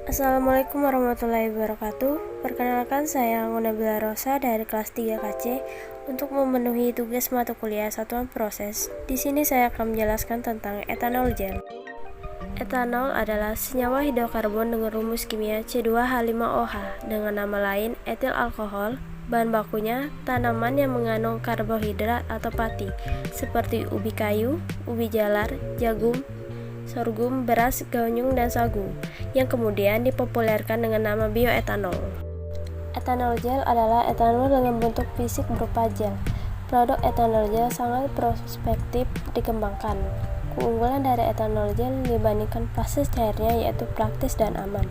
Assalamualaikum warahmatullahi wabarakatuh. Perkenalkan, saya Nabila Rosa dari kelas 3 KC untuk memenuhi tugas mata kuliah satuan proses. Di sini saya akan menjelaskan tentang etanol gel. Etanol adalah senyawa hidrokarbon dengan rumus kimia C2H5OH dengan nama lain etil alkohol. Bahan bakunya tanaman yang mengandung karbohidrat atau pati seperti ubi kayu, ubi jalar, jagung, sorghum, beras, ganyung, dan sagu, yang kemudian dipopulerkan dengan nama bioetanol. Etanol gel adalah etanol dengan bentuk fisik berupa gel. Produk etanol gel sangat prospektif dikembangkan. Keunggulan dari etanol gel dibandingkan proses cairnya yaitu praktis dan aman.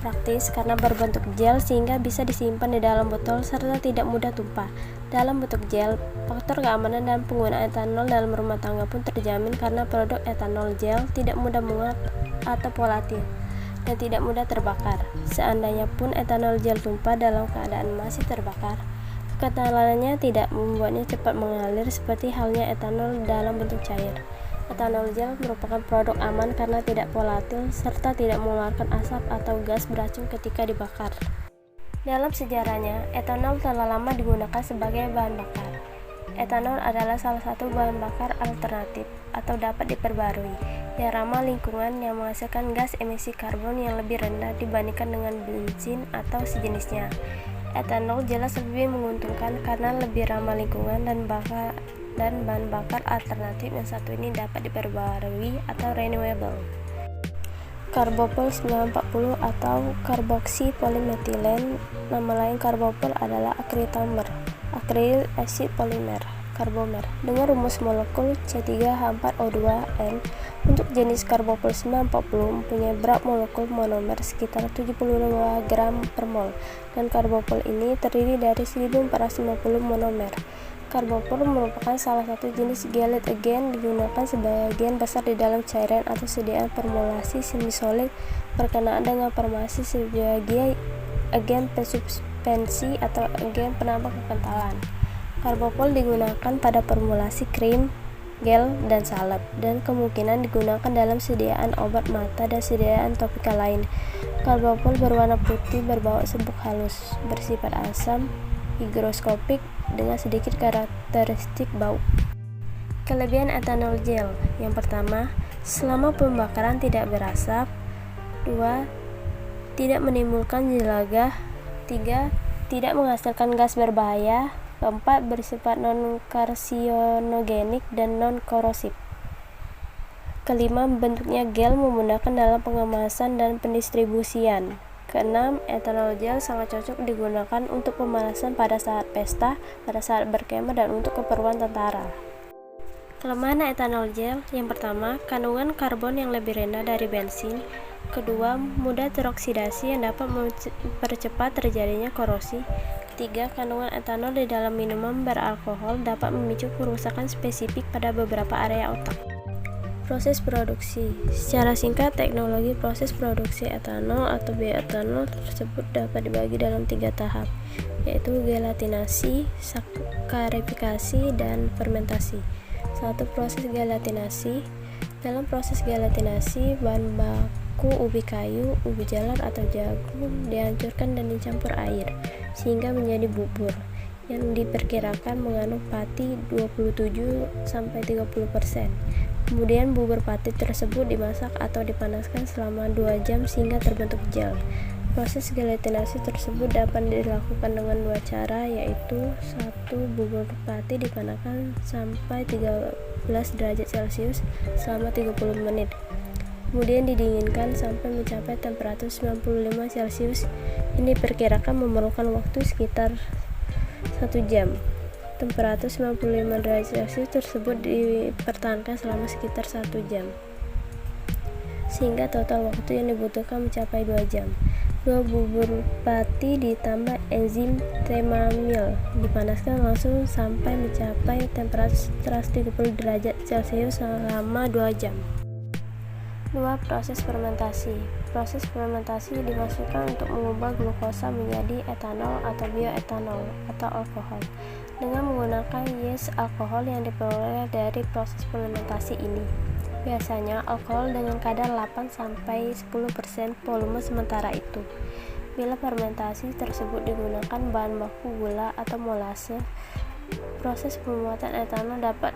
Praktis karena berbentuk gel sehingga bisa disimpan di dalam botol serta tidak mudah tumpah. Dalam bentuk gel, faktor keamanan dan penggunaan etanol dalam rumah tangga pun terjamin karena produk etanol gel tidak mudah menguap atau volatil dan tidak mudah terbakar. Seandainya pun etanol gel tumpah dalam keadaan masih terbakar, kekentalannya tidak membuatnya cepat mengalir seperti halnya etanol dalam bentuk cair. Etanol gel merupakan produk aman karena tidak volatil serta tidak mengeluarkan asap atau gas beracun ketika dibakar. Dalam sejarahnya, etanol telah lama digunakan sebagai bahan bakar. Etanol adalah salah satu bahan bakar alternatif atau dapat diperbarui yang ramah lingkungan yang menghasilkan gas emisi karbon yang lebih rendah dibandingkan dengan bensin atau sejenisnya. Etanol jelas lebih menguntungkan karena lebih ramah lingkungan dan bahan bakar alternatif yang satu ini dapat diperbarui atau renewable. Karbopol 940 atau karboksi polimetilen, nama lain karbopol adalah akryltamer, akryl acid polimer, karbomer, dengan rumus molekul C3H4O2N. Untuk jenis karbopol 940 mempunyai berat molekul monomer sekitar 72 gram per mol, dan karbopol ini terdiri dari 1450 monomer. Karbopol merupakan salah satu jenis gelate agen digunakan sebagian besar di dalam cairan atau sediaan formulasi semi-solid berkenaan dengan formasi sebagai agen pensuspensi atau agen penambah kekentalan. Karbopol digunakan pada formulasi krim, gel, dan salep, dan kemungkinan digunakan dalam sediaan obat mata dan sediaan topikal lain. Karbopol berwarna putih, berbau serbuk halus, bersifat asam, higroskopik, dengan sedikit karakteristik bau. Kelebihan etanol gel: yang pertama, selama pembakaran tidak berasap. 2. Tidak menimbulkan jelagah. 3. Tidak menghasilkan gas berbahaya. 4. Bersifat non-karsinogenik dan non-korosif. Kelima, bentuknya gel memudahkan dalam pengemasan dan pendistribusian. Keenam, etanol gel sangat cocok digunakan untuk pemanasan pada saat pesta, pada saat berkemah, dan untuk keperluan tentara. Kelemahan etanol gel: yang pertama, kandungan karbon yang lebih rendah dari bensin. Kedua, mudah teroksidasi yang dapat mempercepat terjadinya korosi. Ketiga, kandungan etanol di dalam minuman beralkohol dapat memicu kerusakan spesifik pada beberapa area otak. Proses produksi. Secara singkat, teknologi proses produksi etanol atau bioetanol tersebut dapat dibagi dalam 3 tahap, yaitu gelatinasi, sakarifikasi, dan fermentasi. 1. Proses gelatinasi. Dalam proses gelatinasi, bahan baku ubi kayu, ubi jalar, atau jagung dihancurkan dan dicampur air sehingga menjadi bubur yang diperkirakan mengandung pati 27-30%. Kemudian bubur pati tersebut dimasak atau dipanaskan selama 2 jam sehingga terbentuk gel. Proses gelatinasi tersebut dapat dilakukan dengan 2 cara, yaitu 1. Bubur pati dipanaskan sampai 13 derajat Celcius selama 30 menit. Kemudian didinginkan sampai mencapai temperatur 95 Celcius. Ini diperkirakan memerlukan waktu sekitar 1 jam. Temperatur 95 derajat Celcius tersebut dipertahankan selama sekitar 1 jam, sehingga total waktu yang dibutuhkan mencapai 2 jam. 2. Bubur pati ditambah enzim temamil dipanaskan langsung sampai mencapai temperatur 130 derajat Celcius selama 2 jam. 2. Proses fermentasi. Proses fermentasi dimaksudkan untuk mengubah glukosa menjadi etanol atau bioetanol atau alkohol dengan menggunakan yeast alkohol yang diperoleh dari proses fermentasi ini. Biasanya alkohol dengan kadar 8-10% volume sementara itu. Bila fermentasi tersebut digunakan bahan baku gula atau molase, proses pembuatan etanol dapat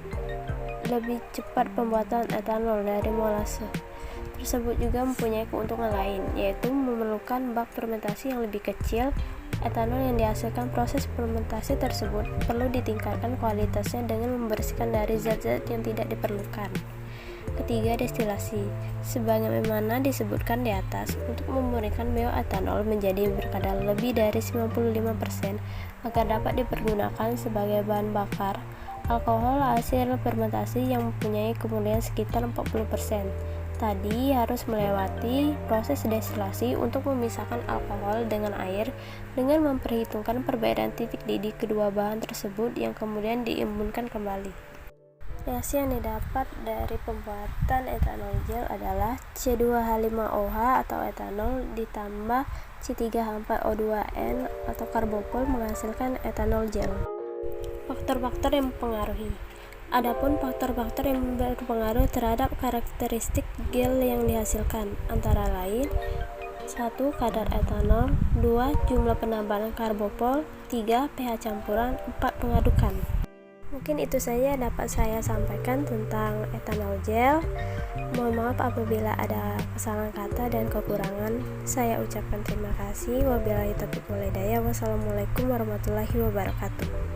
lebih cepat. Pembuatan etanol dari molase tersebut juga mempunyai keuntungan lain, yaitu memerlukan bak fermentasi yang lebih kecil. Etanol yang dihasilkan proses fermentasi tersebut perlu ditingkatkan kualitasnya dengan membersihkan dari zat-zat yang tidak diperlukan. Ketiga, destilasi. Sebagaimana disebutkan di atas, untuk memurnikan bioetanol menjadi berkadar lebih dari 95% agar dapat dipergunakan sebagai bahan bakar, alkohol hasil fermentasi yang mempunyai kemurnian sekitar 40%. Tadi harus melewati proses destilasi untuk memisahkan alkohol dengan air dengan memperhitungkan perbedaan titik didih kedua bahan tersebut yang kemudian diimbunkan kembali. Reaksi yang didapat dari pembuatan etanol gel adalah C2H5OH atau etanol ditambah C3H4O2N atau karbopol menghasilkan etanol gel. Faktor-faktor yang mempengaruhi. Adapun faktor-faktor yang berpengaruh terhadap karakteristik gel yang dihasilkan antara lain 1. Kadar etanol, 2. Jumlah penambahan karbopol, 3. pH campuran, 4. Pengadukan. Mungkin itu saja dapat saya sampaikan tentang etanol gel. Mohon maaf apabila ada kesalahan kata dan kekurangan. Saya ucapkan terima kasih. Wabillahi taufiq wal hidayah. Wassalamualaikum warahmatullahi wabarakatuh.